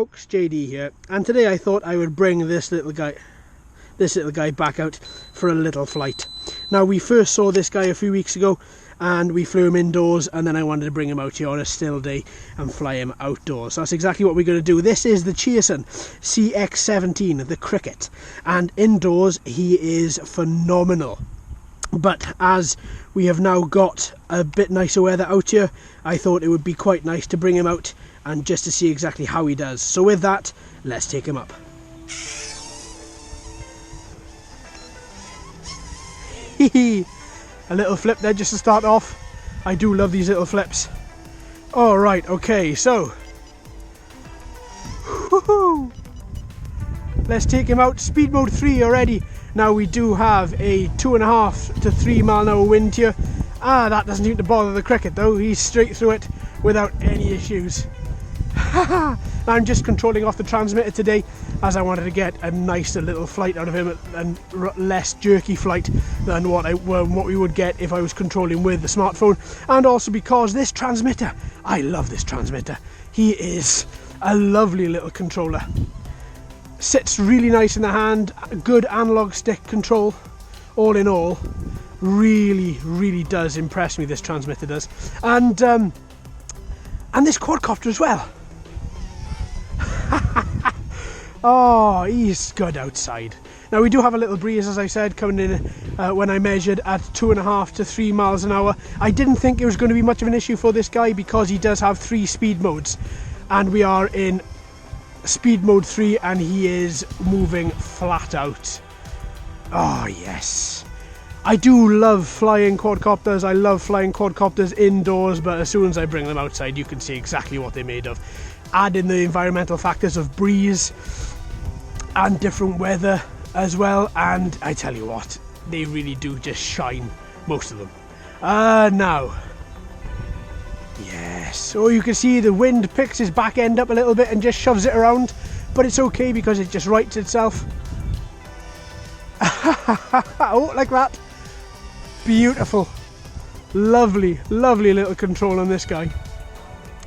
folks, JD here, and today I thought I would bring this little guy back out for a little flight. Now, we first saw this guy a few weeks ago and we flew him indoors, and then I wanted to bring him out here on a still day and fly him outdoors. So that's exactly what we're going to do. This is the Cheerson CX-17, the Cricket, and indoors he is phenomenal. But as we have now got a bit nicer weather out here, I thought it would be quite nice to bring him out and just to see exactly how he does. So with that, let's take him up. A little flip there just to start off. I do love these little flips. Alright, okay, so let's take him out. Speed mode 3 already. Now we do have a 2.5 to 3 mile an hour wind here. That doesn't seem to bother the Cricket though. He's straight through it without any issues. I'm just controlling off the transmitter today as I wanted to get a nicer little flight out of him and less jerky flight than what we would get if I was controlling with the smartphone. And also because this transmitter, I love this transmitter. He is a lovely little controller. Sits really nice in the hand, good analog stick control. All in all, really does impress me, this transmitter does. And this quadcopter as well. Oh, he's good outside. Now we do have a little breeze, as I said, coming in when I measured at 2.5 to 3 miles an hour. I didn't think it was going to be much of an issue for this guy because he does have 3 speed modes, and we are in speed mode 3 and he is moving flat out. Oh yes, I do love flying quadcopters. I love flying quadcopters indoors, but as soon as I bring them outside you can see exactly what they're made of. Add in the environmental factors of breeze and different weather as well, and I tell you what, they really do just shine, most of them. Now, yes, oh, you can see the wind picks his back end up a little bit and just shoves it around, but it's okay because it just rights itself. Oh, like that. Beautiful. Lovely little control on this guy.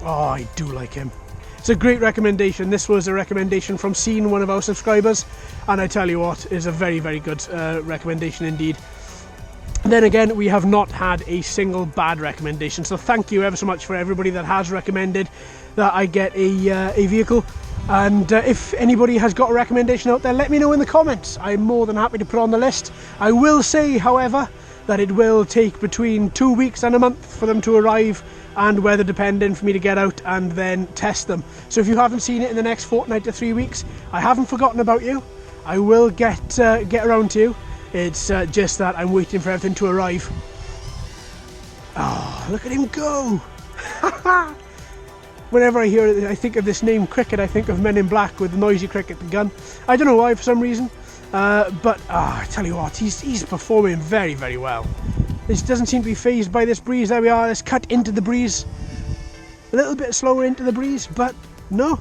Oh, I do like him. It's a great recommendation. This was a recommendation from Scene, one of our subscribers, and I tell you what, is a very good recommendation indeed. Then again, we have not had a single bad recommendation, so thank you ever so much for everybody that has recommended that I get a vehicle. And if anybody has got a recommendation out there, let me know in the comments. I'm more than happy to put on the list. I will say, however, that it will take between 2 weeks and a month for them to arrive, and weather dependent, for me to get out and then test them. So if you haven't seen it in the next fortnight to 3 weeks, I haven't forgotten about you. I will get around to you. It's just that I'm waiting for everything to arrive. Oh, look at him go! Whenever I hear it, I think of this name Cricket, I think of Men in Black with the noisy cricket and gun. I don't know why, for some reason. But I tell you what, he's performing very well. This doesn't seem to be phased by this breeze. There we are. Let's cut into the breeze. A little bit slower into the breeze, but no,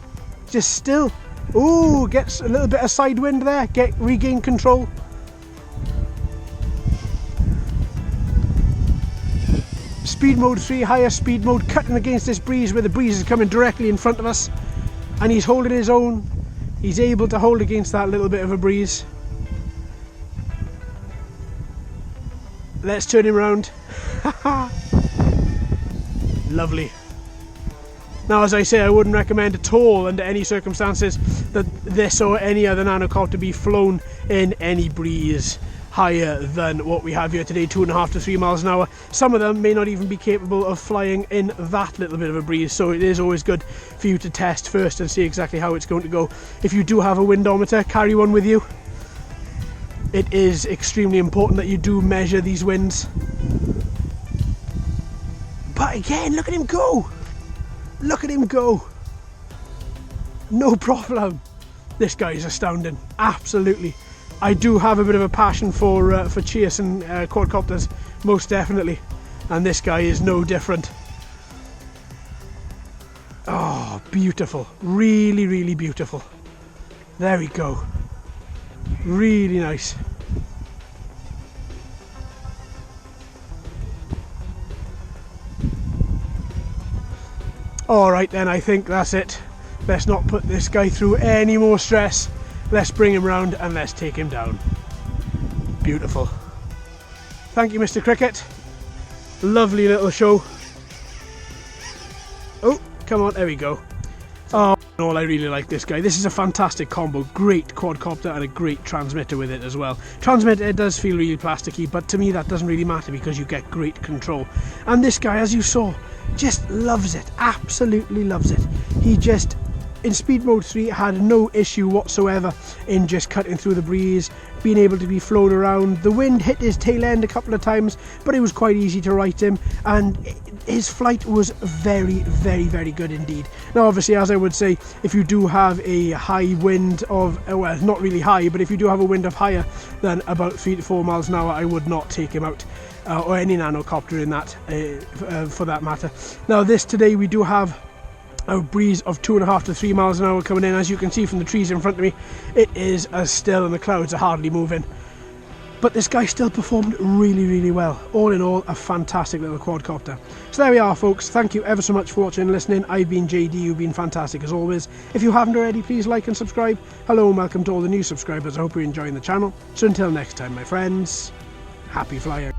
just still. Ooh, gets a little bit of side wind there. Regain control. Speed mode 3, higher speed mode, cutting against this breeze where the breeze is coming directly in front of us, and he's holding his own. He's able to hold against that little bit of a breeze. Let's turn him around. Lovely. Now, as I say, I wouldn't recommend at all under any circumstances that this or any other nanocopter be flown in any breeze higher than what we have here today, 2.5 to 3 miles an hour. Some of them may not even be capable of flying in that little bit of a breeze, so it is always good for you to test first and see exactly how it's going to go. If you do have a windometer, carry one with you. It is extremely important that you do measure these winds. But again, look at him go! Look at him go! No problem. This guy is astounding, absolutely. I do have a bit of a passion for Cheerson quadcopters, most definitely, and this guy is no different. Oh, beautiful, really beautiful. There we go. Really nice. Alright then, I think that's it. let's not put this guy through any more stress. Let's bring him round and let's take him down. Beautiful. Thank you, Mr. Cricket. Lovely little show. Oh, come on, there we go. Oh, I really like this guy. This is a fantastic combo. Great quadcopter and a great transmitter with it as well. Transmitter, it does feel really plasticky, but to me that doesn't really matter because you get great control. And this guy, as you saw, just loves it. Absolutely loves it. He just, in speed mode 3, had no issue whatsoever in just cutting through the breeze, being able to be flown around. The wind hit his tail end a couple of times, but it was quite easy to right him, and his flight was very, very, very good indeed. Now obviously, as I would say, if you do have a high wind of, well, not really high, but if you do have a wind of higher than about 3 to 4 miles an hour, I would not take him out, or any nanocopter in that, for that matter. Now today we do have a breeze of 2.5 to 3 miles an hour coming in. As you can see from the trees in front of me, it is as still and the clouds are hardly moving. But this guy still performed really, really well. All in all, a fantastic little quadcopter. So there we are, folks. Thank you ever so much for watching and listening. I've been JD. You've been fantastic as always. If you haven't already, please like and subscribe. Hello and welcome to all the new subscribers. I hope you're enjoying the channel. So until next time, my friends, happy flying.